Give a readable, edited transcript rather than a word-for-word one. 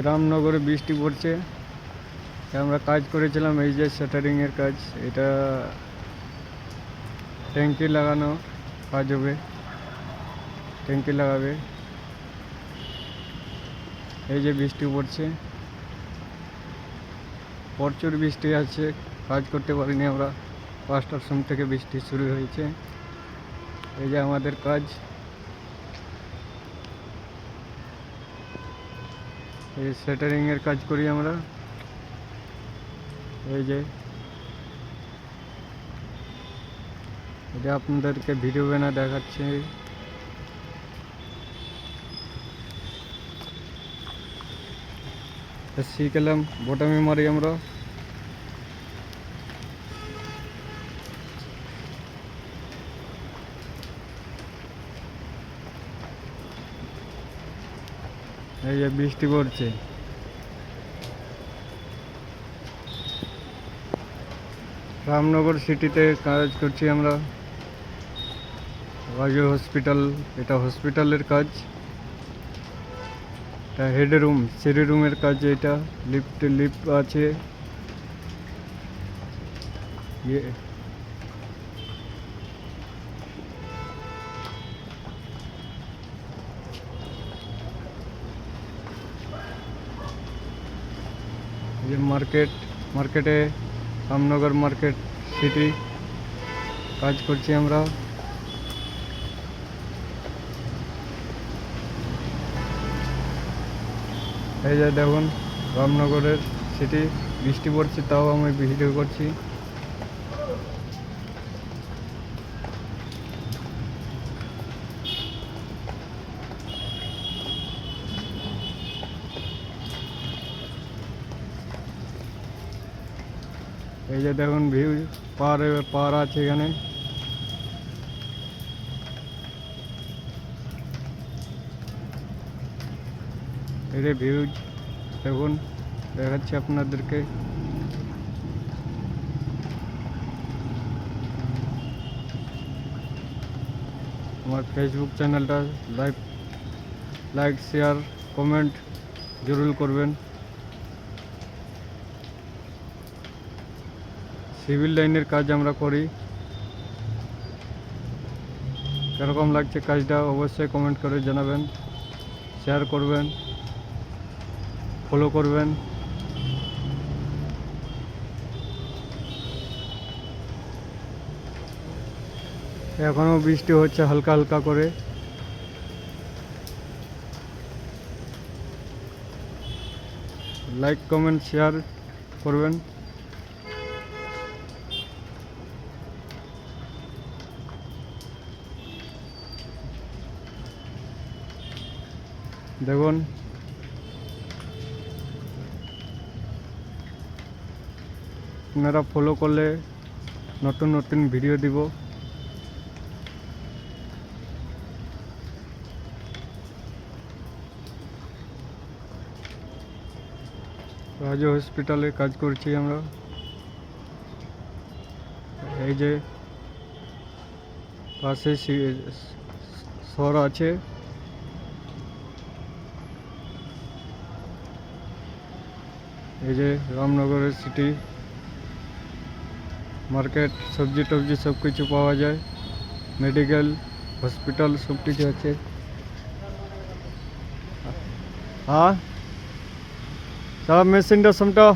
রামনগরে বৃষ্টি পড়ছে। আমরা কাজ করেছিলাম, এই যে শাটারিংয়ের কাজ, এটা ট্যাঙ্কি লাগানো কাজ হবে, ট্যাঙ্কি লাগাবে। এই যে বৃষ্টি পড়ছে, প্রচুর বৃষ্টি আছে, কাজ করতে পারিনি আমরা। 5টার সময় থেকে বৃষ্টি শুরু হয়েছে। এই যে আমাদের কাজ, এই শাটারিংয়ের কাজ করি আমরা। এই যে এটা আপনাদেরকে ভিডিও বানা দেখাচ্ছি। শিখলাম বোটামি মারি আমরা। এই যে বৃষ্টি পড়ছে, রামনগর সিটিতে কাজ করছি আমরা। রাজু হসপিটাল, এটা হসপিটালের কাজ, এটা হেড রুম, সিঁড়ি রুমের কাজ। এটা লিফট আছে। ये মার্কেটে রামনগর মার্কেট সিটি কাজ করছি আমরা। এই যে দেখুন রামনগরের সিটি, বৃষ্টি পড়ছে তাও আমি ভিডিও করছি। এই যে দেখুন ভিউ, পার আছে এখানে। এই যে ভিউ দেখুন, দেখাচ্ছি আপনাদেরকে। আমার ফেসবুক চ্যানেলটা লাইক শেয়ার কমেন্ট জরুর করবেন। সিভিল লাইনের কাজ আমরা করি। কীরকম লাগছে কাজটা অবশ্যই কমেন্ট করে জানাবেন, শেয়ার করবেন, ফলো করবেন। এখনও বৃষ্টি হচ্ছে হালকা হালকা করে। লাইক কমেন্ট শেয়ার করবেন। দেখুন আপনারা ফলো করলে নতুন নতুন ভিডিও দিব। রাজু হসপিটালে কাজ করছি আমরা। এই যে পাশে শহর আছে, এই যে রামনগরের সিটি মার্কেট, সবজি টবজি সব কিছু পাওয়া যায়, মেডিকেল হসপিটাল সব কিছু আছে। হ্যাঁ, সব মেশিনটা সমটা